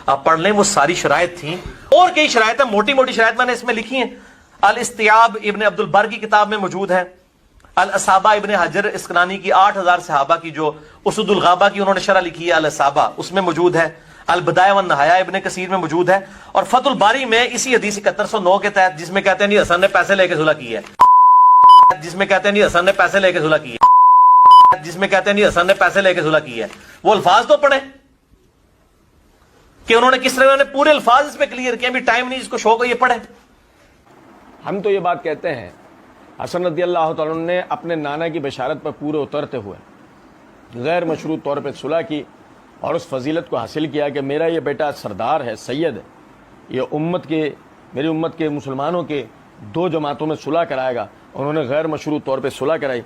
آپ پڑھ لیں وہ ساری شرائط تھیں، اور کئی شرائط ہیں، موٹی موٹی شرائط میں نے اس میں لکھی ہیں، الاستیاب ابن عبد البر کی کتاب میں موجود ہے، الاصابہ ابن حجر اسقلانی کی 8000 صحابہ کی جو اسد الغابہ کی انہوں نے شرح لکھی ہے الاصابہ، اس میں موجود ہے، البدایہ والنہایہ ابن کثیر میں موجود ہے، اور فتح الباری میں اسی حدیث 7109 کے تحت جس میں کہتے ہیں جی حسن نے پیسے لے کے صلح کی ہے، جس میں کہتے ہیں جی حسن نے پیسے لے کے صلح کی ہے، جس میں کہتے ہیں جی حسن نے پیسے لے کے صلح کی ہے، وہ الفاظ تو پڑھیں کہ انہوں نے کس طرح، انہوں نے پورے الفاظ اس پہ کلیئر کیا، بھی ٹائم نہیں، جس کو شوق ہو یہ پڑھیں۔ ہم تو یہ بات کہتے ہیں حسن رضی اللہ تعالیٰ نے اپنے نانا کی بشارت پر پورے اترتے ہوئے غیر مشروط طور پہ صلح کی اور اس فضیلت کو حاصل کیا کہ میرا یہ بیٹا سردار ہے، سید ہے، یہ میری امت کے مسلمانوں کے 2 جماعتوں میں صلح کرائے گا۔ انہوں نے غیر مشروط طور پہ صلح کرائی۔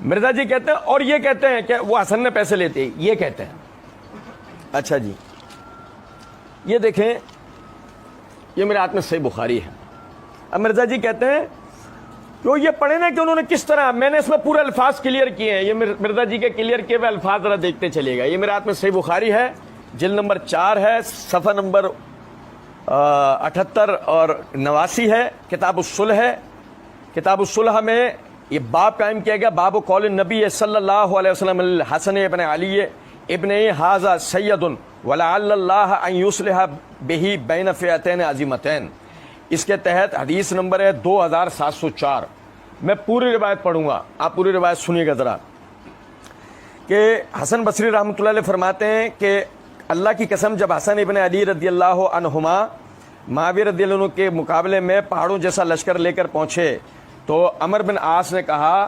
مرزا جی کہتے ہیں اور یہ کہتے ہیں کہ وہ حسن نے پیسے لیتے، یہ کہتے ہیں۔ اچھا جی، یہ دیکھیں، یہ میرے ہاتھ میں صحیح بخاری ہے۔ اب مرزا جی کہتے ہیں کہ یہ پڑھے نا کہ انہوں نے کس طرح، میں نے اس میں پورے الفاظ کلیئر کیے ہیں، یہ مرزا جی کے کلیئر کیے ہوئے الفاظ ذرا دیکھتے چلیے گا۔ یہ میرے ہاتھ میں صحیح بخاری ہے، جلد نمبر 4 ہے، صفحہ نمبر 78 اور 89 ہے، کتاب الصلح ہے۔ کتاب الصلح میں یہ باب قائم کیا گیا، باب قول النبی صلی اللہ علیہ وسلم الحسن ابن علی ابن ھذا سید ولعل اللہ ان یصلح بہ بین فئتین عظیمتین۔ اس کے تحت حدیث نمبر ہے 2704۔ میں پوری روایت پڑھوں گا، آپ پوری روایت سنیے گا ذرا، کہ حسن بصری رحمۃ اللہ علیہ فرماتے ہیں کہ اللہ کی قسم جب حسن ابن علی رضی اللہ عنہما معاویہ رضی اللہ عنہ کے مقابلے میں پہاڑوں جیسا لشکر لے کر پہنچے تو عمر بن عاص نے کہا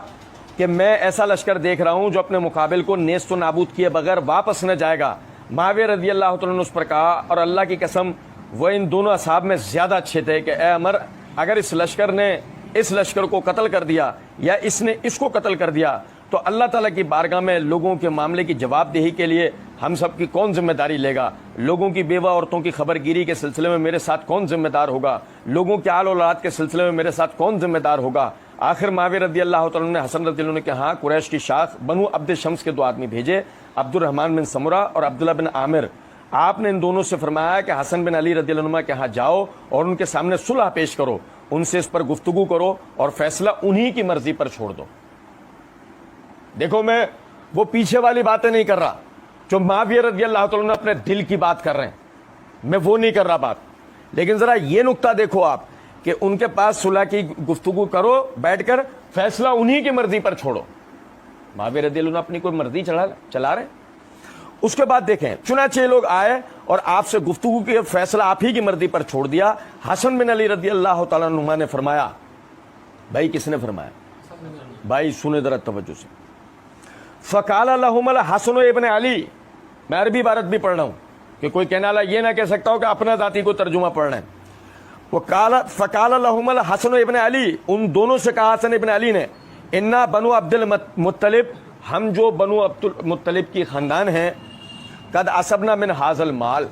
کہ میں ایسا لشکر دیکھ رہا ہوں جو اپنے مقابل کو نیست و نابود کیے بغیر واپس نہ جائے گا۔ معاویہ رضی اللہ تعالیٰ نے اس پر کہا اور اللہ کی قسم وہ ان دونوں اصحاب میں زیادہ اچھے تھے کہ اے عمر، اگر اس لشکر نے اس لشکر کو قتل کر دیا یا اس نے اس کو قتل کر دیا تو اللہ تعالیٰ کی بارگاہ میں لوگوں کے معاملے کی جواب دہی کے لیے ہم سب کی کون ذمہ داری لے گا؟ لوگوں کی بیوہ عورتوں کی خبر گیری کے سلسلے میں میرے ساتھ کون ذمہ دار ہوگا؟ لوگوں کے آل اولاد کے سلسلے میں میرے ساتھ کون ذمہ دار ہوگا؟ آخر معاویہ رضی اللہ تعالیٰ نے حسن رضی اللہ عنہ کے ہاں قریش کی شاخ بنو عبد شمس کے 2 آدمی بھیجے، عبد الرحمن بن سمرہ اور عبداللہ بن عامر۔ آپ نے ان دونوں سے فرمایا کہ حسن بن علی رضی اللہ عنہ کے ہاں جاؤ اور ان کے سامنے صلح پیش کرو، ان سے اس پر گفتگو کرو اور فیصلہ انہی کی مرضی پر چھوڑ دو۔ دیکھو، میں وہ پیچھے والی باتیں نہیں کر رہا جو معاویہ رضی اللہ تعالیٰ عنہ اپنے دل کی بات کر رہے ہیں، میں وہ نہیں کر رہا بات، لیکن ذرا یہ نقطہ دیکھو آپ کہ ان کے پاس صلح کی گفتگو کرو بیٹھ کر، فیصلہ انہی کی مرضی پر چھوڑو۔ معاویہ رضی اللہ عنہ اپنی کوئی مرضی چلا رہے۔ اس کے بعد دیکھیں، چنانچہ لوگ آئے اور آپ سے گفتگو کی، فیصلہ آپ ہی کی مرضی پر چھوڑ دیا۔ حسن بن علی رضی اللہ تعالیٰ عنہ نے فرمایا، بھائی کس نے فرمایا؟ بھائی سنے ذرا توجہ سے۔ فقال لهم الحسن ابن علی، میں عربی عبارت بھی پڑھ رہا ہوں کہ کوئی کہنے والا یہ نہ کہہ سکتا ہو کہ اپنا ذاتی کو ترجمہ پڑھ رہے ہیں۔ فقال لهم الحسن ابن علی، ان دونوں سے کہا حسن ابن علی نے، انا بنو عبد المطلب، ہم جو بنو عبد المطلب کی خاندان ہیں، قد اصبنا من هذا المال،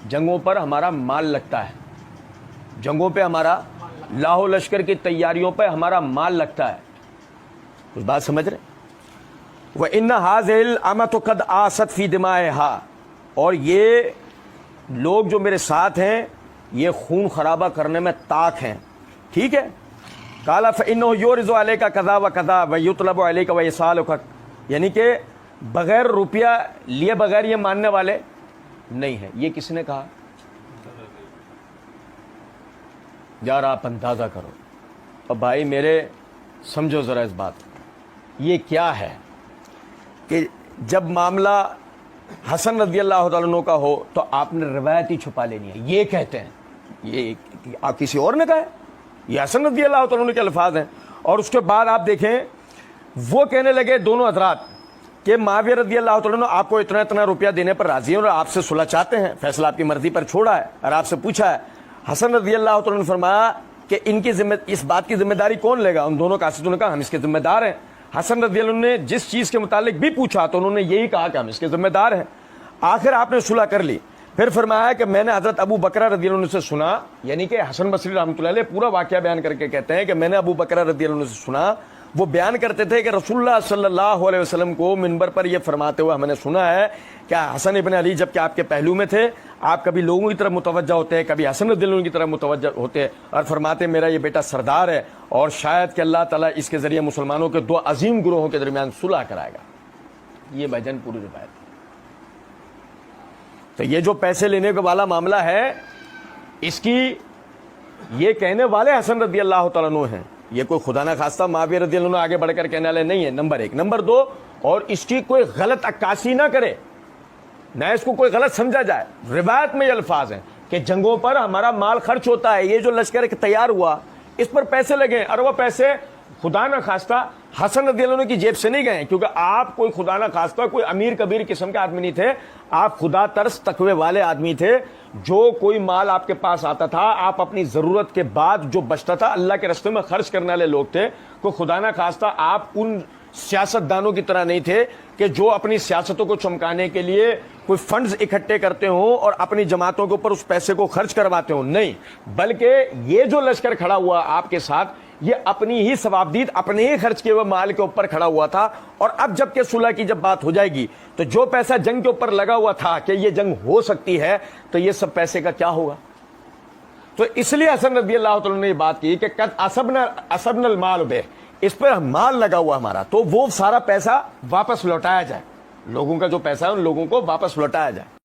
جنگوں پر ہمارا مال لگتا ہے، جنگوں پہ ہمارا، لاہو لشکر کی تیاریوں پہ ہمارا مال لگتا ہے۔ کچھ بات سمجھ رہے؟ وَإِنَّ هَذِهِ الْأَمَةُ قَدْ آسَتْ فِي دِمَائِهَا، اور یہ لوگ جو میرے ساتھ ہیں یہ خون خرابہ کرنے میں طاق ہیں، ٹھیک ہے۔ قَالَ فَإِنَّهُ يُعْرِضُ عَلَيْكَ كَذَا وَكَذَا وَيُطْلَبُ عَلَيْكَ وَيَسْأَلُكَ، یعنی کہ بغیر روپیہ لیے بغیر یہ ماننے والے نہیں ہیں۔ یہ کس نے کہا؟ یار آپ اندازہ کرو، اور بھائی میرے سمجھو ذرا اس بات، یہ کیا ہے کہ جب معاملہ حسن رضی اللہ تعالیٰ عنہ کا ہو تو آپ نے روایت ہی چھپا لینی ہے۔ یہ کہتے ہیں، یہ آپ کسی اور نے کہا ہے، یہ حسن رضی اللہ تعالیٰ عنہ کے الفاظ ہیں۔ اور اس کے بعد آپ دیکھیں وہ کہنے لگے دونوں حضرات کہ معاویہ رضی اللہ تعالیٰ عنہ آپ کو اتنا اتنا روپیہ دینے پر راضی ہیں اور آپ سے صلح چاہتے ہیں، فیصلہ آپ کی مرضی پر چھوڑا ہے اور آپ سے پوچھا ہے۔ حسن رضی اللہ تعالیٰ عنہ نے فرمایا کہ ان کی اس بات کی ذمہ داری کون لے گا؟ ان دونوں قاصدوں نے کہا ہم اس کے ذمہ دار ہیں۔ حسن رضی اللہ عنہ نے جس چیز کے متعلق بھی پوچھا تو انہوں نے یہی کہا کہ ہم اس کے ذمہ دار ہیں۔ آخر آپ نے صلح کر لی۔ پھر فرمایا کہ میں نے حضرت ابو بکر رضی اللہ عنہ سے سنا، یعنی کہ حسن بصری رحمۃ اللہ علیہ پورا واقعہ بیان کر کے کہتے ہیں کہ میں نے ابو بکر رضی اللہ عنہ سے سنا، وہ بیان کرتے تھے کہ رسول اللہ صلی اللہ علیہ وسلم کو منبر پر یہ فرماتے ہوئے ہم نے سنا ہے کیا حسن ابن علی جب کہ آپ کے پہلو میں تھے آپ کبھی لوگوں کی طرف متوجہ ہوتے ہیں, کبھی حسن رضی اللہ عنہ کی طرف متوجہ ہوتے ہیں اور فرماتے ہیں میرا یہ بیٹا سردار ہے اور شاید کہ اللہ تعالیٰ اس کے ذریعے مسلمانوں کے دو عظیم گروہوں کے درمیان صلح کرائے گا. یہ بھجن پوری روایت ہے. تو یہ جو پیسے لینے کا والا معاملہ ہے اس کی یہ کہنے والے حسن رضی اللہ تعالیٰ عنہ ہیں, یہ کوئی خدا نہ خواستہ معاویہ رضی اللہ عنہ آگے بڑھ کر کہنے والے نہیں ہے, نمبر ایک. نمبر دو, اور اس کی کوئی غلط عکاسی نہ کرے, نہ اس کو کوئی غلط سمجھا جائے. روایت میں یہ الفاظ ہیں کہ جنگوں پر ہمارا مال خرچ ہوتا ہے, یہ جو لشکر تیار ہوا اس پر پیسے لگے اور وہ پیسے خدا نہ خواستہ حسن رضی اللہ عنہ کی جیب سے نہیں گئے, کیونکہ آپ کوئی خدا نہ خواستہ کوئی امیر کبیر قسم کے آدمی نہیں تھے, آپ خدا ترس تقوی والے آدمی تھے. جو کوئی مال آپ کے پاس آتا تھا آپ اپنی ضرورت کے بعد جو بچتا تھا اللہ کے راستے میں خرچ کرنے والے لوگ تھے. کوئی خدا نہ خواستہ آپ ان سیاست دانوں کی طرح نہیں تھے کہ جو اپنی سیاستوں کو چمکانے کے لیے کوئی فنڈز اکٹھے کرتے ہوں اور اپنی جماعتوں کے اوپر اس پیسے کو خرچ کرواتے ہوں. نہیں, بلکہ یہ جو لشکر کھڑا ہوا آپ کے ساتھ یہ اپنی ہی ثوابدید اپنے ہی خرچ کیے ہوئے مال کے اوپر کھڑا ہوا تھا. اور اب جب کہ صلح کی جب بات ہو جائے گی تو جو پیسہ جنگ کے اوپر لگا ہوا تھا کہ یہ جنگ ہو سکتی ہے تو یہ سب پیسے کا کیا ہوگا. تو اس لیے حسن رضی اللہ تعالیٰ نے یہ بات کی کہ قد اصبنا المال بہ, اس پر مال لگا ہوا ہمارا تو وہ سارا پیسہ واپس لوٹایا جائے, لوگوں کا جو پیسہ ہے ان لوگوں کو واپس لوٹایا جائے.